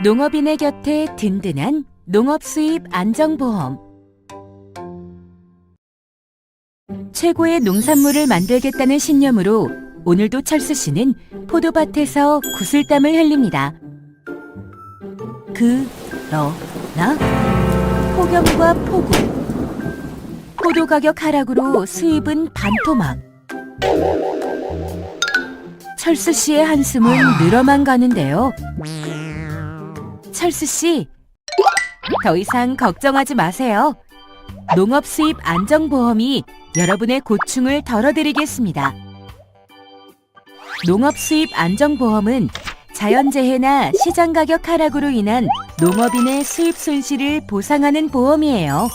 농업인의 곁에 든든한 농업수입 안정보험. 최고의 농산물을 만들겠다는 신념으로 오늘도 철수 씨는 포도밭에서 구슬땀을 흘립니다. 그러나 폭염과 폭우, 포도 가격 하락으로 수입은 반토막. 철수 씨의 한숨은 늘어만 가는데요. 철수 씨, 더 이상 걱정하지 마세요. 농업 수입 안정보험이 여러분의 고충을 덜어드리겠습니다. 농업 수입 안정보험은 자연재해나 시장 가격 하락으로 인한 농업인의 수입 손실을 보상하는 보험이에요.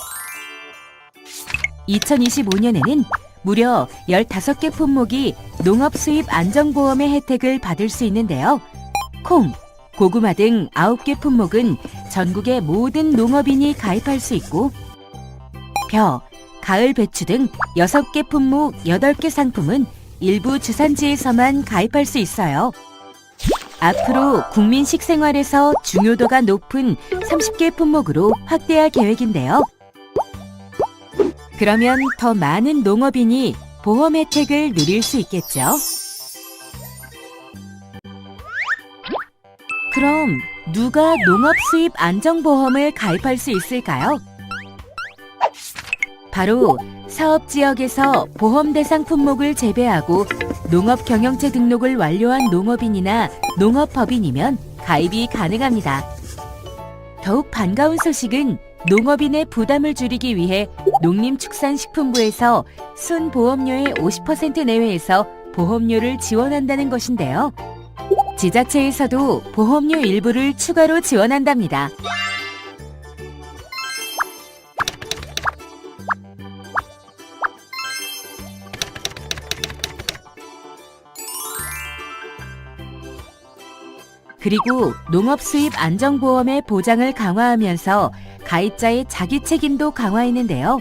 2025년에는 무려 15개 품목이 농업 수입 안정보험의 혜택을 받을 수 있는데요. 콩, 고구마 등 9개 품목은 전국의 모든 농업인이 가입할 수 있고, 벼, 가을 배추 등 6개 품목 8개 상품은 일부 주산지에서만 가입할 수 있어요. 앞으로 국민 식생활에서 중요도가 높은 30개 품목으로 확대할 계획인데요. 그러면 더 많은 농업인이 보험 혜택을 누릴 수 있겠죠. 그럼 누가 농업 수입 안정보험을 가입할 수 있을까요? 바로 사업지역에서 보험 대상 품목을 재배하고 농업 경영체 등록을 완료한 농업인이나 농업법인이면 가입이 가능합니다. 더욱 반가운 소식은 농업인의 부담을 줄이기 위해 농림축산식품부에서 순보험료의 50% 내외에서 보험료를 지원한다는 것인데요. 지자체에서도 보험료 일부를 추가로 지원한답니다. 그리고 농업 수입 안정보험의 보장을 강화하면서 가입자의 자기 책임도 강화했는데요.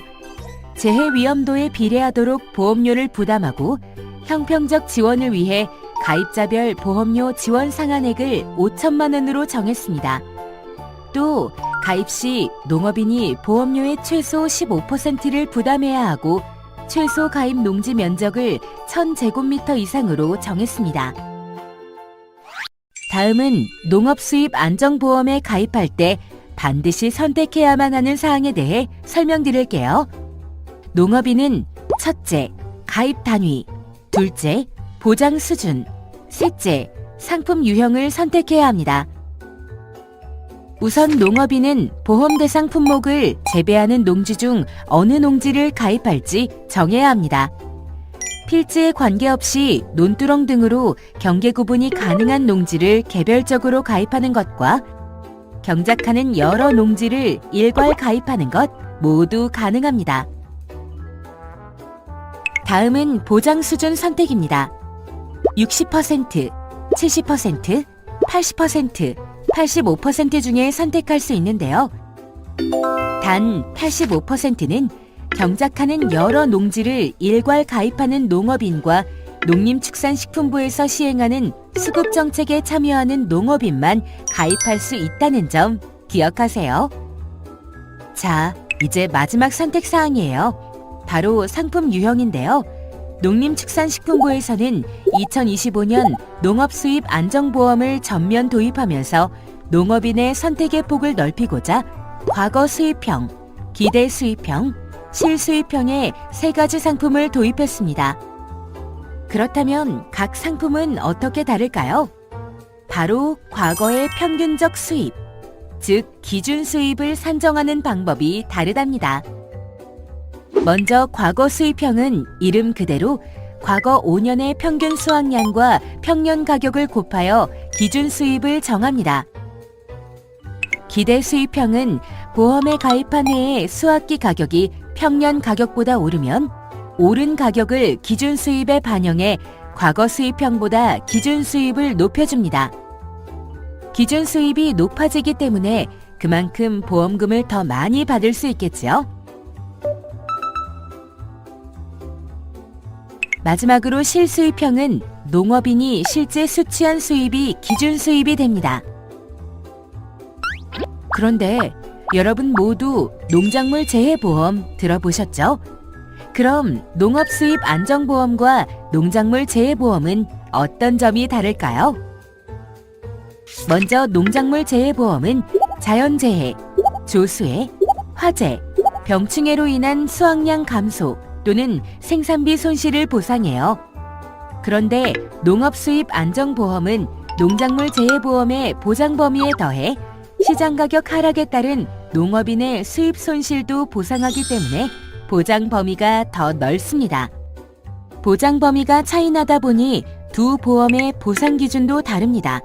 재해 위험도에 비례하도록 보험료를 부담하고 형평적 지원을 위해 가입자별 보험료 지원 상한액을 5천만 원으로 정했습니다. 또 가입 시 농업인이 보험료의 최소 15%를 부담해야 하고 최소 가입 농지 면적을 1000제곱미터 이상으로 정했습니다. 다음은 농업 수입 안정보험에 가입할 때 반드시 선택해야만 하는 사항에 대해 설명드릴게요. 농업인은 첫째, 가입 단위, 둘째, 보장 수준, 셋째, 상품 유형을 선택해야 합니다. 우선 농업인은 보험 대상 품목을 재배하는 농지 중 어느 농지를 가입할지 정해야 합니다. 필지에 관계없이 논두렁 등으로 경계 구분이 가능한 농지를 개별적으로 가입하는 것과 경작하는 여러 농지를 일괄 가입하는 것 모두 가능합니다. 다음은 보장 수준 선택입니다. 60%, 70%, 80%, 85% 중에 선택할 수 있는데요. 단 85%는 경작하는 여러 농지를 일괄 가입하는 농업인과 농림축산식품부에서 시행하는 수급정책에 참여하는 농업인만 가입할 수 있다는 점 기억하세요. 자, 이제 마지막 선택사항이에요. 바로 상품 유형인데요. 농림축산식품부에서는 2025년 농업수입 안정보험을 전면 도입하면서 농업인의 선택의 폭을 넓히고자 과거 수입형, 기대 수입형, 실수입형의 3가지 상품을 도입했습니다. 그렇다면 각 상품은 어떻게 다를까요? 바로 과거의 평균적 수입, 즉 기준 수입을 산정하는 방법이 다르답니다. 먼저 과거 수입형은 이름 그대로 과거 5년의 평균 수확량과 평년 가격을 곱하여 기준 수입을 정합니다. 기대 수입형은 보험에 가입한 해의 수확기 가격이 평년 가격보다 오르면 오른 가격을 기준 수입에 반영해 과거 수입형보다 기준 수입을 높여줍니다. 기준 수입이 높아지기 때문에 그만큼 보험금을 더 많이 받을 수 있겠지요. 마지막으로 실수입형은 농업인이 실제 수취한 수입이 기준 수입이 됩니다. 그런데 여러분 모두 농작물 재해보험 들어보셨죠? 그럼 농업수입안정보험과 농작물 재해보험은 어떤 점이 다를까요? 먼저 농작물 재해보험은 자연재해, 조수해, 화재, 병충해로 인한 수확량 감소 또는 생산비 손실을 보상해요. 그런데 농업수입안정보험은 농작물 재해보험의 보장 범위에 더해 시장 가격 하락에 따른 농업인의 수입 손실도 보상하기 때문에 보장 범위가 더 넓습니다. 보장 범위가 차이나다 보니 두 보험의 보상 기준도 다릅니다.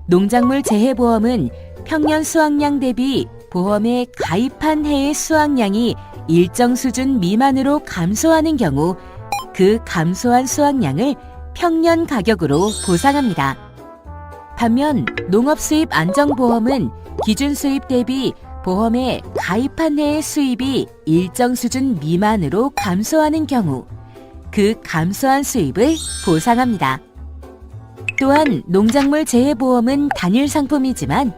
농작물 재해보험은 평년 수확량 대비 보험에 가입한 해의 수확량이 일정 수준 미만으로 감소하는 경우 그 감소한 수확량을 평년 가격으로 보상합니다. 반면 농업수입안정보험은 기준 수입 대비 보험에 가입한 해의 수입이 일정 수준 미만으로 감소하는 경우 그 감소한 수입을 보상합니다. 또한 농작물 재해보험은 단일 상품이지만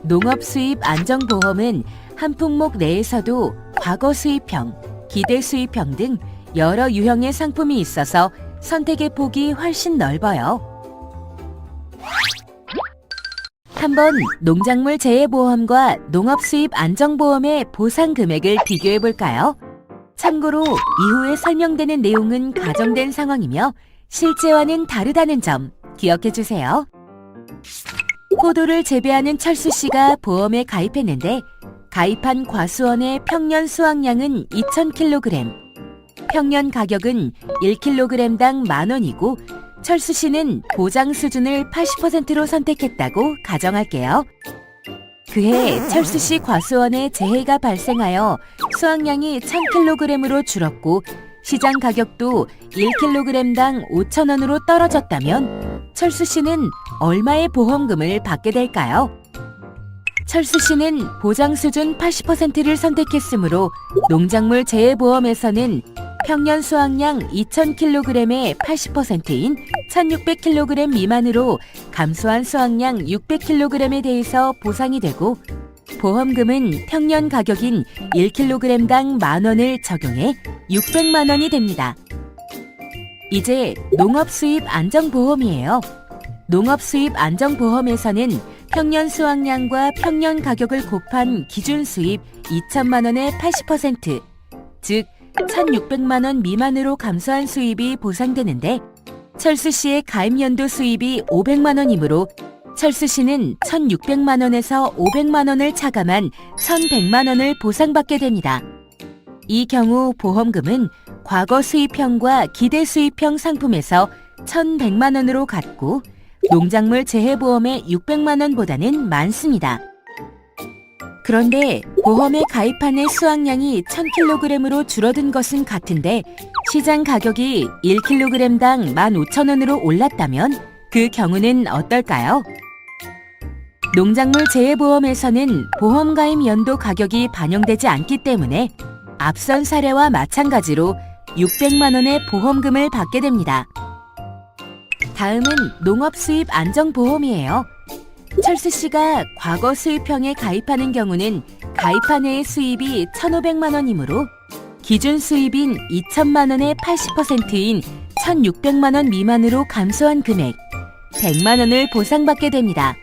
농업수입안정보험은 한 품목 내에서도 과거 수입형, 기대 수입형 등 여러 유형의 상품이 있어서 선택의 폭이 훨씬 넓어요. 한번 농작물 재해보험과 농업수입안정보험의 보상 금액을 비교해 볼까요? 참고로 이후에 설명되는 내용은 가정된 상황이며 실제와는 다르다는 점 기억해 주세요. 포도를 재배하는 철수 씨가 보험에 가입했는데 가입한 과수원의 평년 수확량은 2,000kg, 평년 가격은 1kg당 10,000원이고 철수 씨는 보장 수준을 80%로 선택했다고 가정할게요. 그해 철수 씨 과수원에 재해가 발생하여 수확량이 1,000kg으로 줄었고 시장 가격도 1kg당 5,000원으로 떨어졌다면 철수 씨는 얼마의 보험금을 받게 될까요? 철수 씨는 보장 수준 80%를 선택했으므로 농작물 재해보험에서는 평년 수확량 2,000kg의 80%인 1,600kg 미만으로 감소한 수확량 600kg에 대해서 보상이 되고 보험금은 평년 가격인 1kg당 10,000원을 적용해 600만 원이 됩니다. 이제 농업수입안정보험이에요. 농업수입안정보험에서는 평년 수확량과 평년 가격을 곱한 기준 수입 2,000만 원의 80%, 즉 1,600만 원 미만으로 감소한 수입이 보상되는데 철수 씨의 가입 연도 수입이 500만 원이므로 철수 씨는 1,600만 원에서 500만 원을 차감한 1,100만 원을 보상받게 됩니다. 이 경우 보험금은 과거 수입형과 기대 수입형 상품에서 1,100만 원으로 같고 농작물 재해보험의 600만 원보다는 많습니다. 그런데 보험에 가입한 해 수확량이 1,000kg으로 줄어든 것은 같은데 시장 가격이 1kg당 15,000원으로 올랐다면 그 경우는 어떨까요? 농작물 재해보험에서는 보험 가입 연도 가격이 반영되지 않기 때문에 앞선 사례와 마찬가지로 600만 원의 보험금을 받게 됩니다. 다음은 농업수입안정보험이에요. 철수 씨가 과거 수입형에 가입하는 경우는 가입한 해의 수입이 1,500만 원이므로 기준 수입인 2,000만 원의 80%인 1,600만 원 미만으로 감소한 금액 100만 원을 보상받게 됩니다.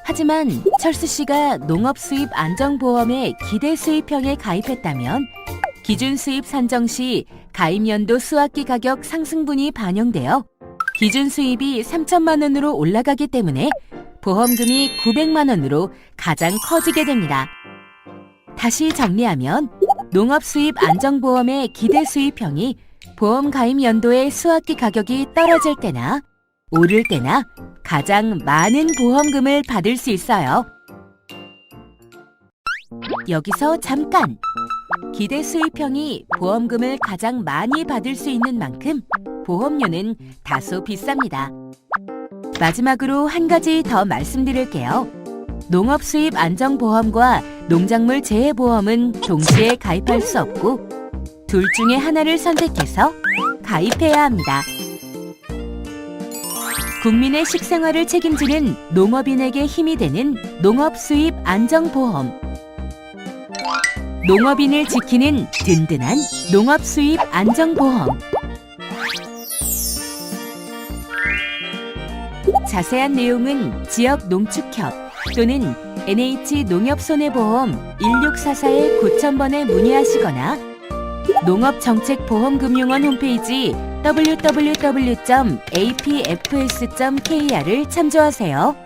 하지만 철수 씨가 농업수입안정보험의 기대 수입형에 가입했다면 기준 수입 산정 시 가입 연도 수확기 가격 상승분이 반영되어 기준 수입이 3,000만 원으로 올라가기 때문에 보험금이 900만 원으로 가장 커지게 됩니다. 다시 정리하면 농업수입안정보험의 기대 수입형이 보험 가입 연도의 수확기 가격이 떨어질 때나 오를 때나 가장 많은 보험금을 받을 수 있어요. 여기서 잠깐! 기대 수입형이 보험금을 가장 많이 받을 수 있는 만큼 보험료는 다소 비쌉니다. 마지막으로 한 가지 더 말씀드릴게요. 농업수입안정보험과 농작물 재해보험은 동시에 가입할 수 없고 둘 중에 하나를 선택해서 가입해야 합니다. 국민의 식생활을 책임지는 농업인에게 힘이 되는 농업수입안정보험. 농업인을 지키는 든든한 농업수입안정보험. 자세한 내용은 지역 농축협 또는 NH농협손해보험 1644-9000번에 문의하시거나 농업정책보험금융원 홈페이지 www.apfs.kr을 참조하세요.